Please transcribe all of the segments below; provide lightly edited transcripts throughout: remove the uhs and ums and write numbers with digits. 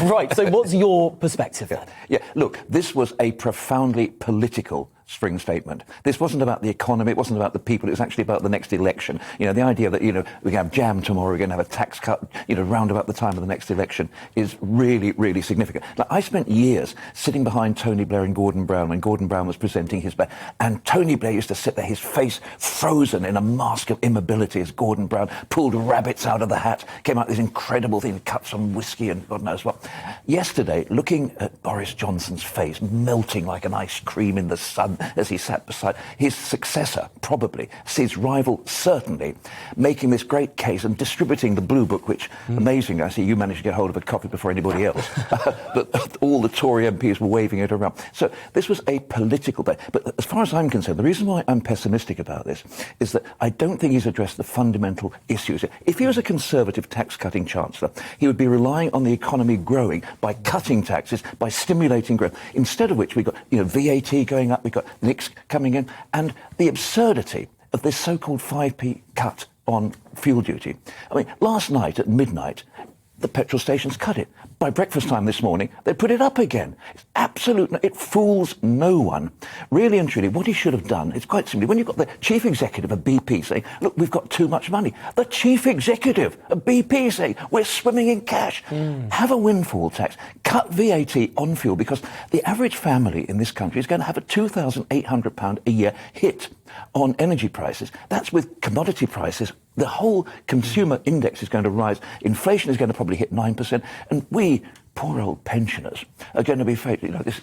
Right, so what's your perspective then? Yeah, look, this was a profoundly political spring statement. This wasn't about the economy, it wasn't about the people, it was actually about the next election. You know, the idea that, we're going to have jam tomorrow, we're going to have a tax cut, round about the time of the next election is really, really significant. Like, I spent years sitting behind Tony Blair and Gordon Brown when Gordon Brown was presenting his back, and Tony Blair used to sit there, his face frozen in a mask of immobility as Gordon Brown pulled rabbits out of the hat, came out with this incredible thing, cut some whiskey and God knows what. Yesterday, looking at Boris Johnson's face melting like an ice cream in the sun, as he sat beside his successor, probably, his rival, certainly, making this great case and distributing the Blue Book, which, amazing, I see you managed to get hold of a copy before anybody else. But all the Tory MPs were waving it around. So this was a political day. But as far as I'm concerned, the reason why I'm pessimistic about this is that I don't think he's addressed the fundamental issues. If he was a Conservative tax-cutting Chancellor, he would be relying on the economy growing by cutting taxes, by stimulating growth, instead of which we've got VAT going up, we've got Nix coming in, and the absurdity of this so-called 5p cut on fuel duty. I mean, last night at midnight, the petrol stations cut it. By breakfast time this morning, they put it up again. It's absolute, it fools no one. Really and truly, what he should have done is quite simply, when you've got the chief executive of BP saying, look, we've got too much money. The chief executive of BP saying, we're swimming in cash. Have a windfall tax. Cut VAT on fuel, because the average family in this country is going to have a £2,800 a year hit on energy prices. That's with commodity prices. The whole consumer index is going to rise. Inflation is going to probably hit 9%. And we, poor old pensioners, are going to be faced, this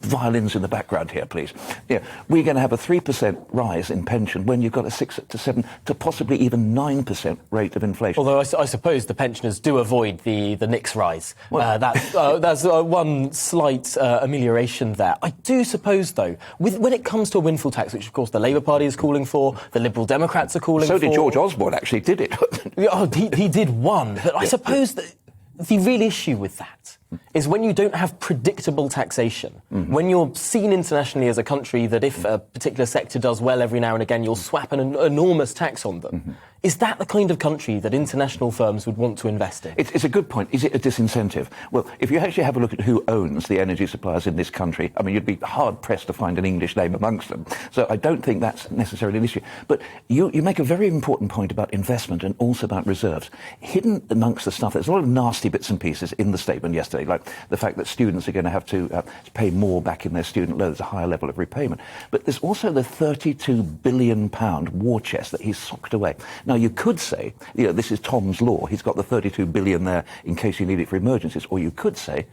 violins in the background here, please. Yeah, we're going to have a 3% rise in pension when you've got a 6 to 7 to possibly even 9% rate of inflation. Although I suppose the pensioners do avoid the Nix rise. Well, that's one slight amelioration there. I do suppose, though, when it comes to a windfall tax, which of course the Labour Party is calling for, the Liberal Democrats are calling for... So did George Osborne, actually, did it. He did one. But I suppose that the real issue with that is when you don't have predictable taxation, when you're seen internationally as a country that if a particular sector does well every now and again, you'll swap an enormous tax on them. Is that the kind of country that international firms would want to invest in? It's a good point. Is it a disincentive? Well, if you actually have a look at who owns the energy suppliers in this country, I mean, you'd be hard-pressed to find an English name amongst them. So I don't think that's necessarily an issue. But you make a very important point about investment and also about reserves. Hidden amongst the stuff, there's a lot of nasty bits and pieces in the statement yesterday, like the fact that students are going to have to pay more back in their student loans, a higher level of repayment. But there's also the £32 billion war chest that he's socked away. Now, you could say, this is Tom's law. He's got the 32 billion there in case you need it for emergencies. Or you could say,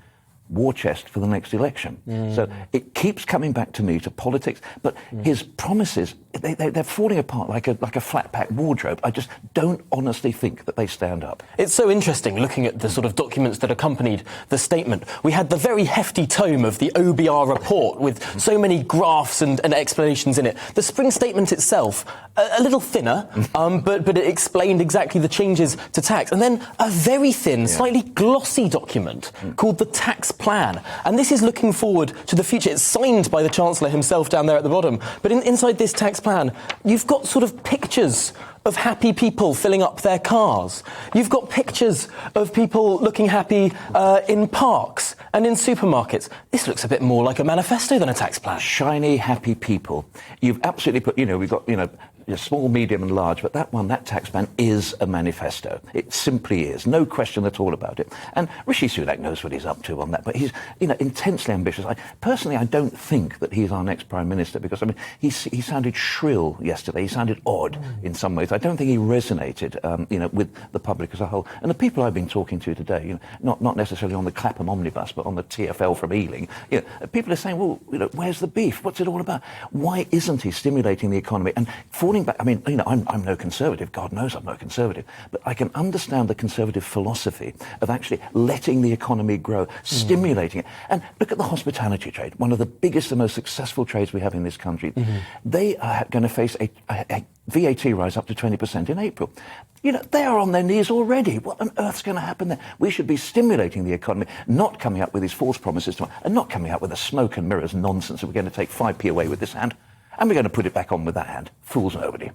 war chest for the next election. So it keeps coming back to me, to politics. But his promises, they're falling apart like a flat-pack wardrobe. I just don't honestly think that they stand up. It's so interesting looking at the sort of documents that accompanied the statement. We had the very hefty tome of the OBR report with so many graphs and explanations in it. The spring statement itself, a little thinner, but it explained exactly the changes to tax. And then a very thin, slightly glossy document called the Tax Plan. And this is looking forward to the future. It's signed by the Chancellor himself down there at the bottom. But inside this tax plan, you've got sort of pictures of happy people filling up their cars. You've got pictures of people looking happy in parks and in supermarkets. This looks a bit more like a manifesto than a tax plan. Shiny, happy people. You've absolutely put, we've got, small, medium and large, but that tax plan is a manifesto. It simply is. No question at all about it. And Rishi Sunak knows what he's up to on that, but he's, intensely ambitious. Personally, I don't think that he's our next Prime Minister because, he sounded shrill yesterday. He sounded odd in some ways. I don't think he resonated, with the public as a whole. And the people I've been talking to today, not necessarily on the Clapham omnibus, but on the TfL from Ealing, people are saying, well, where's the beef? What's it all about? Why isn't he stimulating the economy? And falling back, I'm no Conservative. God knows I'm no Conservative. But I can understand the Conservative philosophy of actually letting the economy grow, stimulating it. And look at the hospitality trade, one of the biggest and most successful trades we have in this country. They are going to face a VAT rise up to 20% in April. They are on their knees already. What on earth's going to happen there? We should be stimulating the economy, not coming up with these false promises and not coming up with a smoke and mirrors nonsense that we're going to take 5p away with this hand and we're going to put it back on with that hand. Fools nobody.